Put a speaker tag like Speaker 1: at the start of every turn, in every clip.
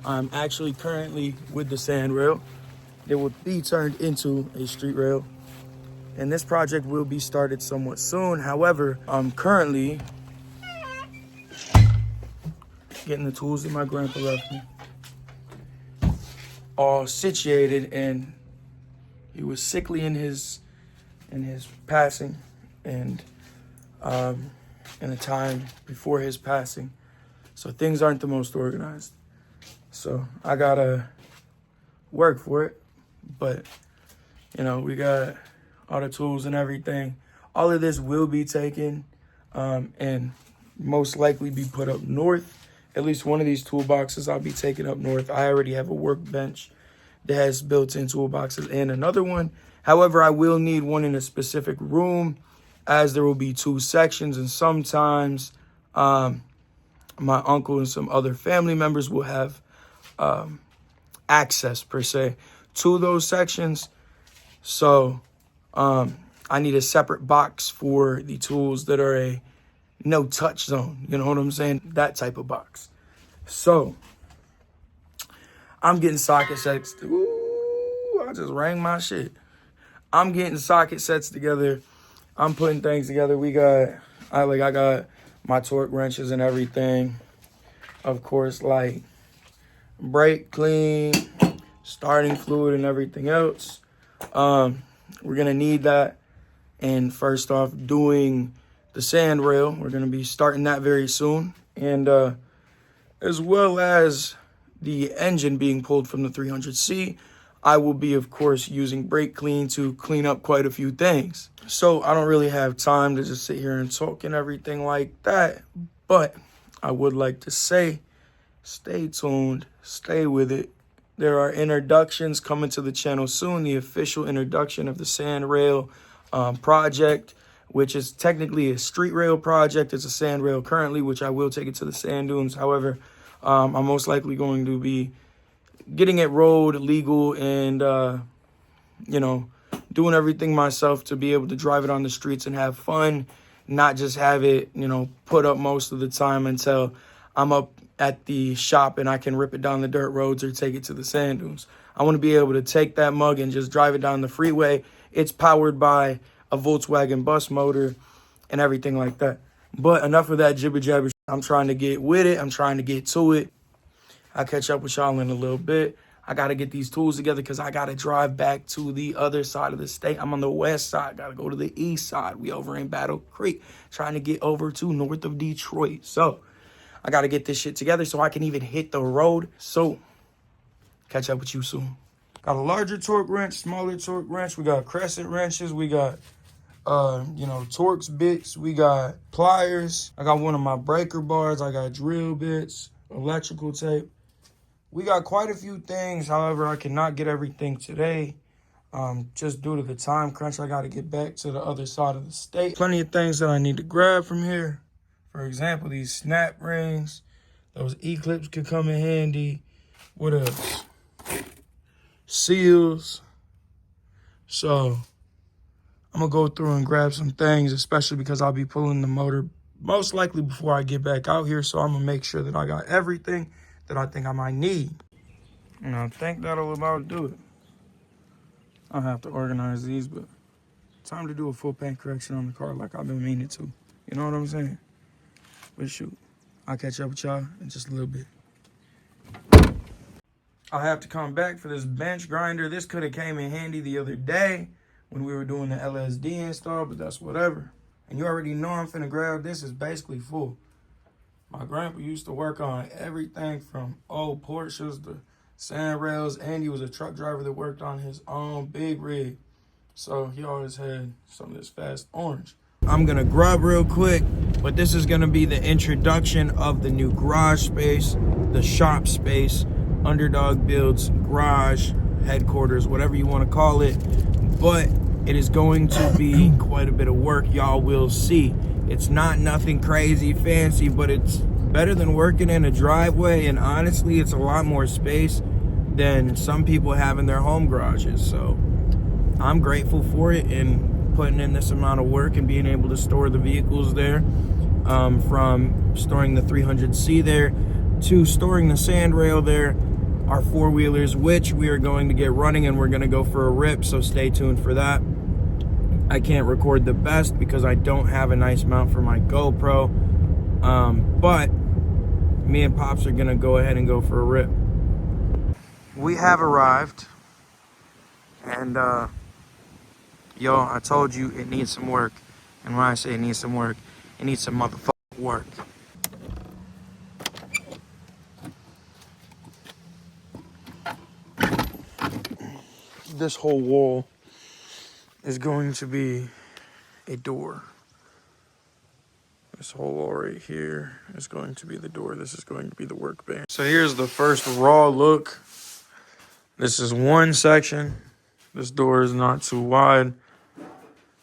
Speaker 1: I'm actually currently with the sand rail. It will be turned into a street rail. And this project will be started somewhat soon. However, I'm currently getting the tools that my grandpa left me all situated, and he was sickly in his passing, and in the time before his passing. So things aren't the most organized. So I gotta work for it. But, you know, we got all the tools and everything. All of this will be taken and most likely be put up north. At least one of these toolboxes I'll be taking up north. I already have a workbench that has built-in toolboxes and another one. However, I will need one in a specific room, as there will be 2 sections, and sometimes my uncle and some other family members will have access, per se, to those sections. So I need a separate box for the tools that are a no-touch zone. You know what I'm saying? That type of box. So I'm getting socket sets. Ooh, I just rang my shit. I'm getting socket sets together. I'm putting things together. I got my torque wrenches and everything. Of course, like brake clean, starting fluid, and everything else. We're gonna need that. And first off, doing the sand rail. We're gonna be starting that very soon. And as well as the engine being pulled from the 300C, I will be, of course, using brake clean to clean up quite a few things. So I don't really have time to just sit here and talk and everything like that. But I would like to say, stay tuned, stay with it. There are introductions coming to the channel soon. The official introduction of the sand rail project, which is technically a street rail project. It's a sand rail currently, which I will take it to the sand dunes. However, I'm most likely going to be getting it road legal and, you know, doing everything myself to be able to drive it on the streets and have fun, not just have it, you know, put up most of the time until I'm up at the shop and I can rip it down the dirt roads or take it to the sand dunes. I want to be able to take that mug and just drive it down the freeway. It's powered by a Volkswagen bus motor and everything like that. But enough of that jibber jabber. I'm trying to get with it. I'm trying to get to it. I'll catch up with y'all in a little bit. I got to get these tools together because I got to drive back to the other side of the state. I'm on the west side. Got to go to the east side. We over in Battle Creek, trying to get over to north of Detroit. So I got to get this shit together so I can even hit the road. So catch up with you soon. Got a larger torque wrench, smaller torque wrench. We got crescent wrenches. We got, you know, Torx bits. We got pliers. I got one of my breaker bars. I got drill bits, electrical tape. We got quite a few things. However, I cannot get everything today. Just due to the time crunch, I got to get back to the other side of the state. Plenty of things that I need to grab from here. For example, these snap rings. Those E-clips could come in handy. What else? Seals. So I'm going to go through and grab some things, especially because I'll be pulling the motor most likely before I get back out here. So I'm going to make sure that I got everything that I think I might need. And I think that'll about do it. I'll have to organize these, but time to do a full paint correction on the car like I've been meaning to. You know what I'm saying? But shoot, I'll catch up with y'all in just a little bit. I'll have to come back for this bench grinder. This could have came in handy the other day when we were doing the LSD install, but that's whatever. And you already know I'm finna grab this. It's basically full. My grandpa used to work on everything from old Porsches to sand rails, and he was a truck driver that worked on his own big rig. So he always had some of this fast orange. I'm gonna grub real quick, but this is gonna be the introduction of the new garage space, the shop space, Underdog Builds garage, headquarters, whatever you wanna call it. But it is going to be quite a bit of work, y'all will see. It's not nothing crazy fancy, but it's better than working in a driveway, and honestly, it's a lot more space than some people have in their home garages. So I'm grateful for it and putting in this amount of work and being able to store the vehicles there, from storing the 300C there to storing the sand rail there. our four-wheelers, which we are going to get running, and we're going to go for a rip, so stay tuned for that. I can't record the best because I don't have a nice mount for my GoPro, but me and Pops are going to go ahead and go for a rip. We have arrived, and yo, I told you it needs some work, and when I say it needs some work, it needs some motherfucking work. This whole wall is going to be a door. This whole wall right here is going to be the door. This is going to be the workbench. So here's the first raw look. This is one section. This door is not too wide.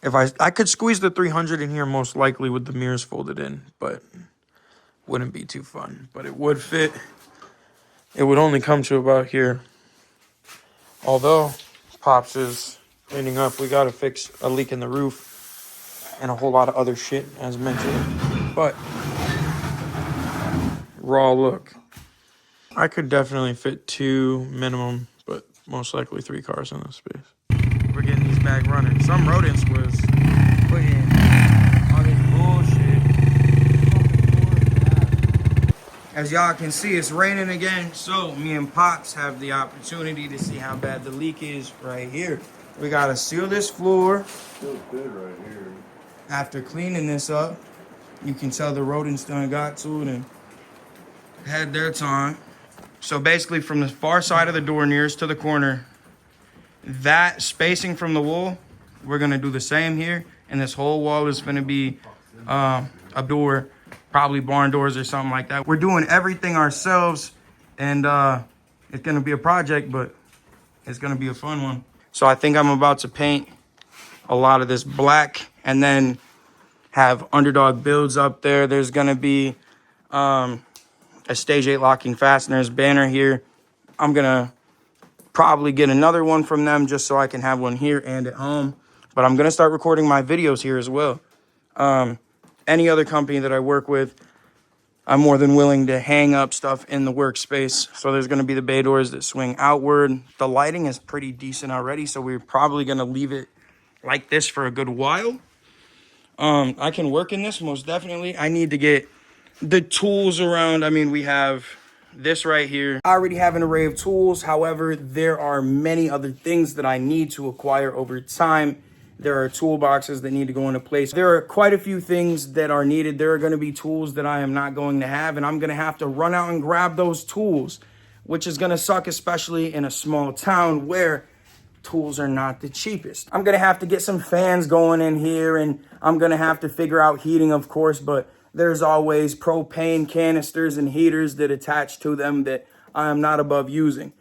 Speaker 1: If I could squeeze the 300 in here most likely with the mirrors folded in, but wouldn't be too fun. But it would fit. It would only come to about here. Although Pops is cleaning up, we gotta fix a leak in the roof and a whole lot of other shit as mentioned. But raw look. I could definitely fit 2 minimum, but most likely 3 cars in this space. We're getting these back running. Some rodents was putting all this bullshit. As y'all can see, it's raining again, so me and Pops have the opportunity to see how bad the leak is right here. We gotta seal this floor.
Speaker 2: Feels good right here.
Speaker 1: After cleaning this up, you can tell the rodents done got to it and had their time. So basically from the far side of the door nearest to the corner, that spacing from the wall, we're gonna do the same here. And this whole wall is gonna be a door, probably barn doors or something like that. We're doing everything ourselves, and it's gonna be a project, but it's gonna be a fun one. So I think I'm about to paint a lot of this black and then have Underdog Builds up there. There's gonna be a Stage 8 locking fasteners banner here. I'm gonna probably get another one from them just so I can have one here and at home. But I'm gonna start recording my videos here as well. Any other company that I work with, I'm more than willing to hang up stuff in the workspace. So there's gonna be the bay doors that swing outward. The lighting is pretty decent already, so we're probably gonna leave it like this for a good while. I can work in this most definitely. I need to get the tools around. I mean, we have this right here. I already have an array of tools. However, there are many other things that I need to acquire over time. There are toolboxes that need to go into place. There are quite a few things that are needed. There are going to be tools that I am not going to have, and I'm going to have to run out and grab those tools, which is going to suck, especially in a small town where tools are not the cheapest. I'm going to have to get some fans going in here, and I'm going to have to figure out heating, of course, but there's always propane canisters and heaters that attach to them that I am not above using.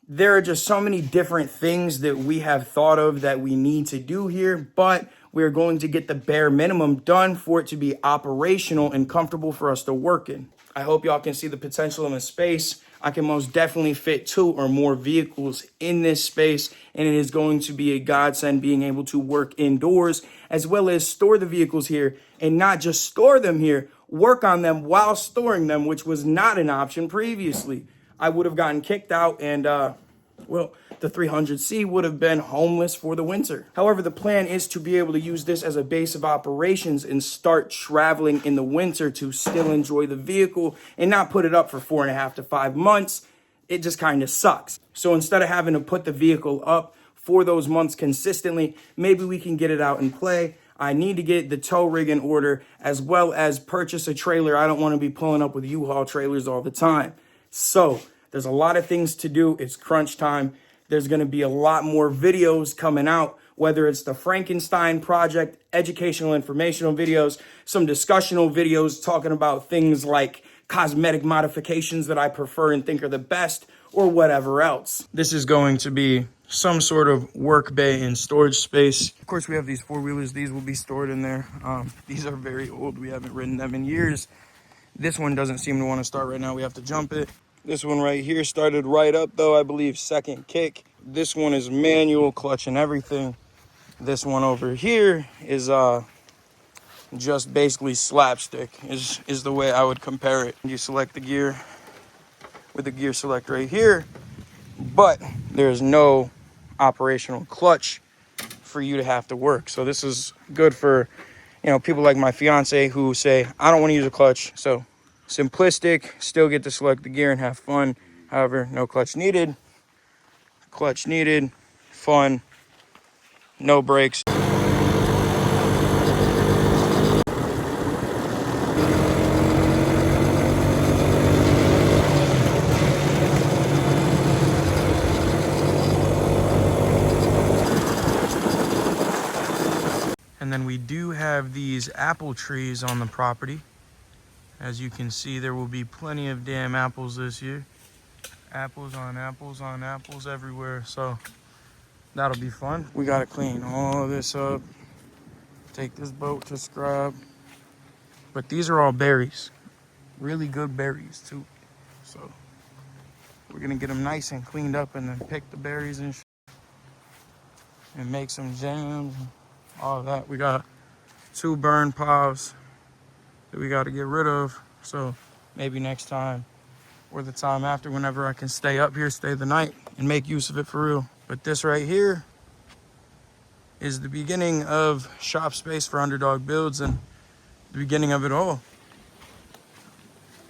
Speaker 1: There are just so many different things that we have thought of that we need to do here, but we're going to get the bare minimum done for it to be operational and comfortable for us to work in. I hope y'all can see the potential in the space. I can most definitely fit 2 or more vehicles in this space, and it is going to be a godsend being able to work indoors as well as store the vehicles here, and not just store them here, work on them while storing them, which was not an option previously. I would have gotten kicked out, and well, the 300C would have been homeless for the winter. However, the plan is to be able to use this as a base of operations and start traveling in the winter to still enjoy the vehicle and not put it up for 4.5 to 5 months. It just kind of sucks. So instead of having to put the vehicle up for those months consistently, maybe we can get it out and play. I need to get the tow rig in order as well as purchase a trailer. I don't want to be pulling up with U-Haul trailers all the time. So there's a lot of things to do. It's crunch time. There's going to be a lot more videos coming out, whether it's the Frankenstein project, educational, informational videos, some discussional videos talking about things like cosmetic modifications that I prefer and think are the best, or whatever else. This is going to be some sort of work bay and storage space. Of course, we have these four-wheelers. These will be stored in there. These are very old. We haven't ridden them in years. This one doesn't seem to want to start right now. We have to jump it. This one right here started right up, though, I believe second kick. This one is manual, clutch and everything. This one over here is just basically slapstick is the way I would compare it. You select the gear with the gear select right here, but there's no operational clutch for you to have to work. So this is good for, you know, people like my fiance who say, I don't want to use a clutch. So simplistic, still get to select the gear and have fun. However, no clutch needed. Clutch needed, fun, no brakes. And then we do have these apple trees on the property. As you can see, there will be plenty of damn apples this year. Apples on apples on apples everywhere. So that'll be fun. We gotta clean all this up. Take this boat to scrub. But these are all berries. Really good berries too. So we're gonna get them nice and cleaned up and then pick the berries and make some jams. All that. We got 2 burn piles that we got to get rid of. So maybe next time or the time after, whenever I can stay up here, stay the night and make use of it for real. But this right here is the beginning of shop space for Underdog Builds and the beginning of it all.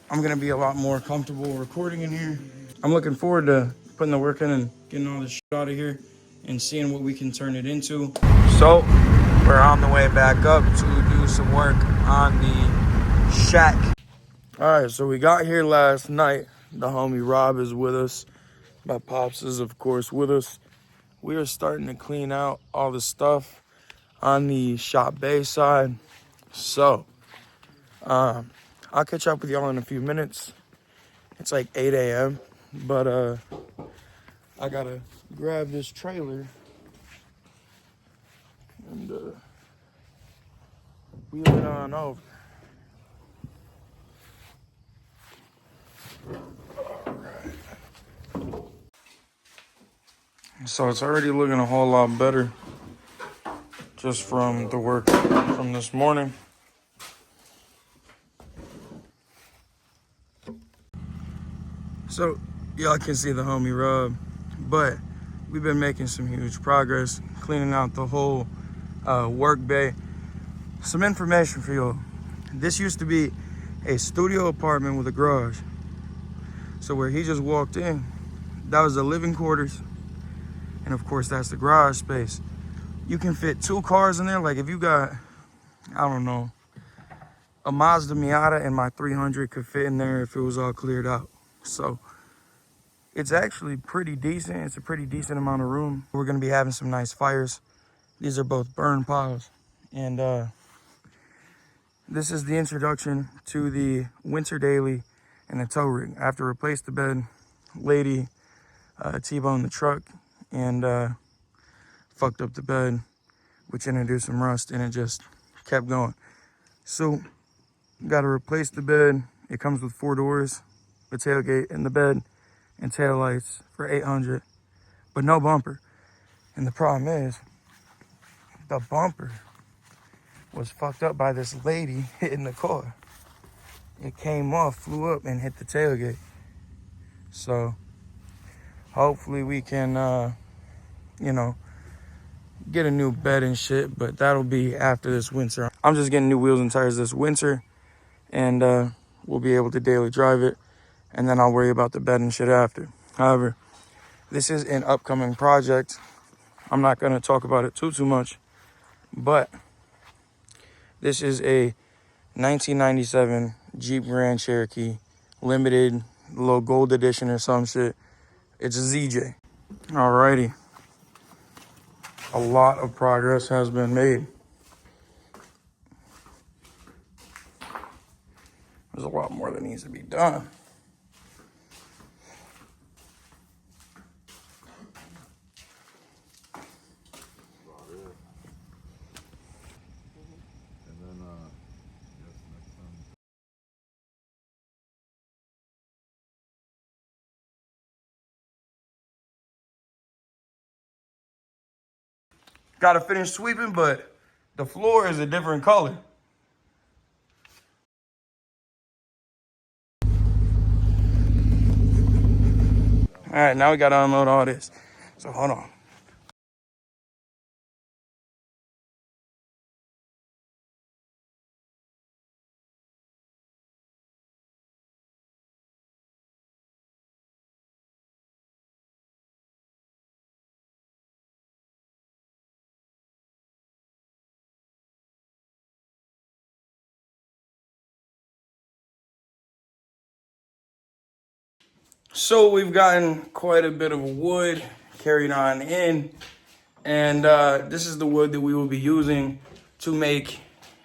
Speaker 1: I'm going to be a lot more comfortable recording in here. I'm looking forward to putting the work in and getting all this shit out of here and seeing what we can turn it into. So we're on the way back up to do some work on the shack. All right, so we got here last night. The homie Rob is with us. My pops is, of course, with us. We are starting to clean out all the stuff on the shop bay side. So, I'll catch up with y'all in a few minutes. It's like 8 a.m., but I gotta grab this trailer and wheel it on over. So it's already looking a whole lot better just from the work from this morning. So y'all can see the homie Rob, but we've been making some huge progress cleaning out the whole work bay. Some information for y'all. This used to be a studio apartment with a garage. So where he just walked in, that was the living quarters. And of course, that's the garage space. You can fit 2 cars in there. Like if you got, I don't know, a Mazda Miata and my 300 could fit in there if it was all cleared out. So it's actually pretty decent. It's a pretty decent amount of room. We're gonna be having some nice fires. These are both burn piles. And this is the introduction to the winter daily and the tow rig. I have to replace the bed. Lady T-boned the truck and fucked up the bed, which introduced some rust, and it just kept going. So got to replace the bed. It comes with 4 doors, the tailgate and the bed, and tail lights for $800, but no bumper. And the problem is, the bumper was fucked up by this lady hitting the car. It came off, flew up, and hit the tailgate. So hopefully we can, you know, get a new bed and shit, but that'll be after this winter. I'm just getting new wheels and tires this winter, and we'll be able to daily drive it, and then I'll worry about the bed and shit after. However, this is an upcoming project. I'm not going to talk about it too much, but this is a 1997 Jeep Grand Cherokee limited little gold edition or some shit. It's a ZJ. Alrighty. A lot of progress has been made. There's a lot more that needs to be done. Got to finish sweeping, but the floor is a different color. right, now we got to unload all this. So hold on. So we've gotten quite a bit of wood carried on in, and this is the wood that we will be using to make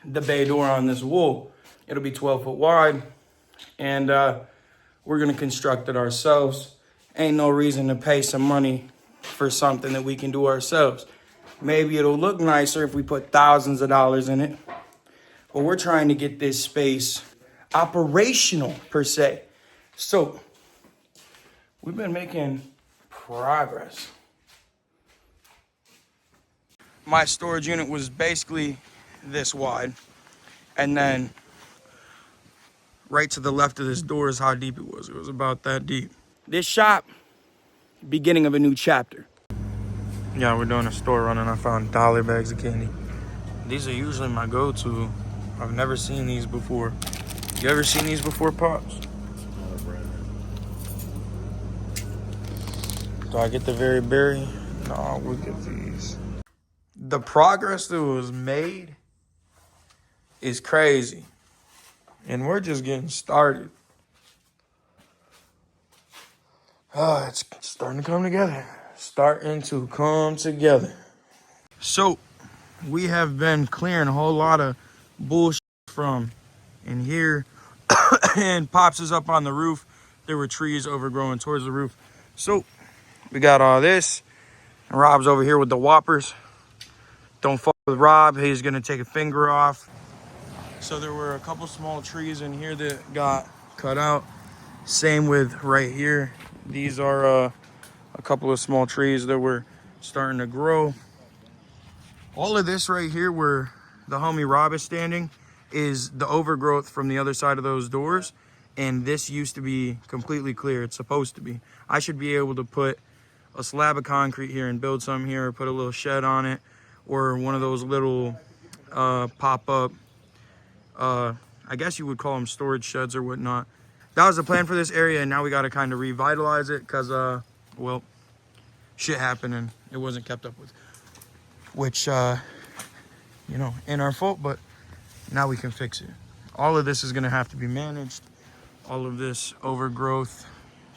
Speaker 1: the bay door on this wall. It'll be 12 foot wide, and we're gonna construct it ourselves. Ain't no reason to pay some money for something that we can do ourselves. Maybe it'll look nicer if we put thousands of dollars in it, but we're trying to get this space operational per se. So we've been making progress. My storage unit was basically this wide, and then right to the left of this door is how deep it was. It was about that deep. This shop, beginning of a new chapter. Yeah, we're doing a store run and I found dollar bags of candy. These are usually my go-to. I've never seen these before. You ever seen these before, Pops? Do I get the very berry? No, we'll get these. The progress that was made is crazy. And we're just getting started. Oh, it's starting to come together. Starting to come together. So, we have been clearing a whole lot of bullshit from in here. And Pops is up on the roof. There were trees overgrowing towards the roof. So, we got all this. And Rob's over here with the whoppers. Don't fuck with Rob. He's going to take a finger off. So there were a couple small trees in here that got cut out. Same with right here. These are a couple of small trees that were starting to grow. All of this right here where the homie Rob is standing is the overgrowth from the other side of those doors. And this used to be completely clear. It's supposed to be. I should be able to put a slab of concrete here and build some here, or put a little shed on it, or one of those little pop-up, I guess you would call them storage sheds or whatnot. That was the plan for this area, and now we got to kind of revitalize it because, well, shit happened and it wasn't kept up with. Which, you know, ain't our fault, but now we can fix it. All of this is going to have to be managed, all of this overgrowth,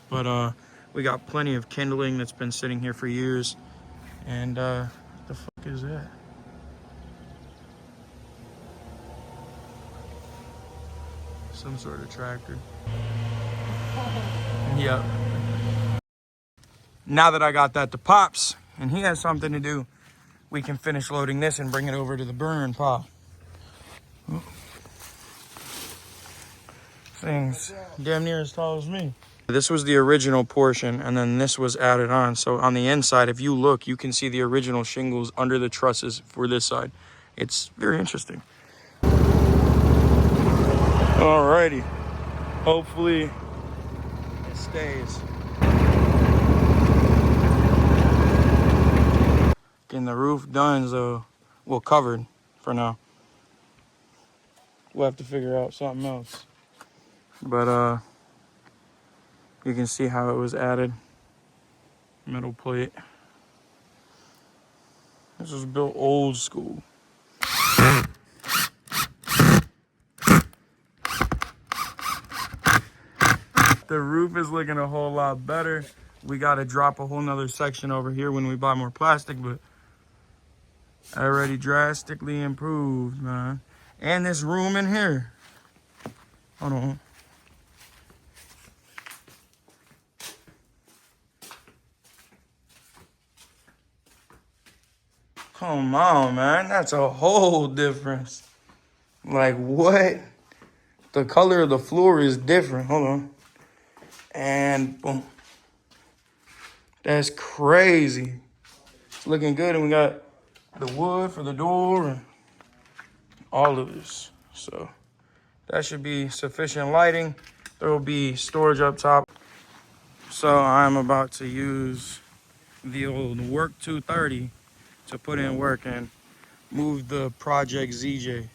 Speaker 1: but we got plenty of kindling that's been sitting here for years. And the fuck is that? Some sort of tractor. Yep. Now that I got that to Pops and he has something to do, we can finish loading this and bring it over to the burn pile. Things damn near as tall as me. This was the original portion, and then this was added on. So on the inside, if you look, you can see the original shingles under the trusses for this side. It's very interesting. Alrighty. Hopefully it stays. Getting the roof done, so well, covered for now. We'll have to figure out something else. But you can see how it was added. Metal plate. This was built old school. The roof is looking a whole lot better. We got to drop a whole nother section over here when we buy more plastic, but already drastically improved, man. And this room in here. Hold on. Come on, man. That's a whole difference. Like, what? The color of the floor is different. Hold on. And boom. That's crazy. It's looking good. And we got the wood for the door and all of this. So that should be sufficient lighting. There will be storage up top. So I'm about to use the old Work 230 to put in work and move the Project ZJ.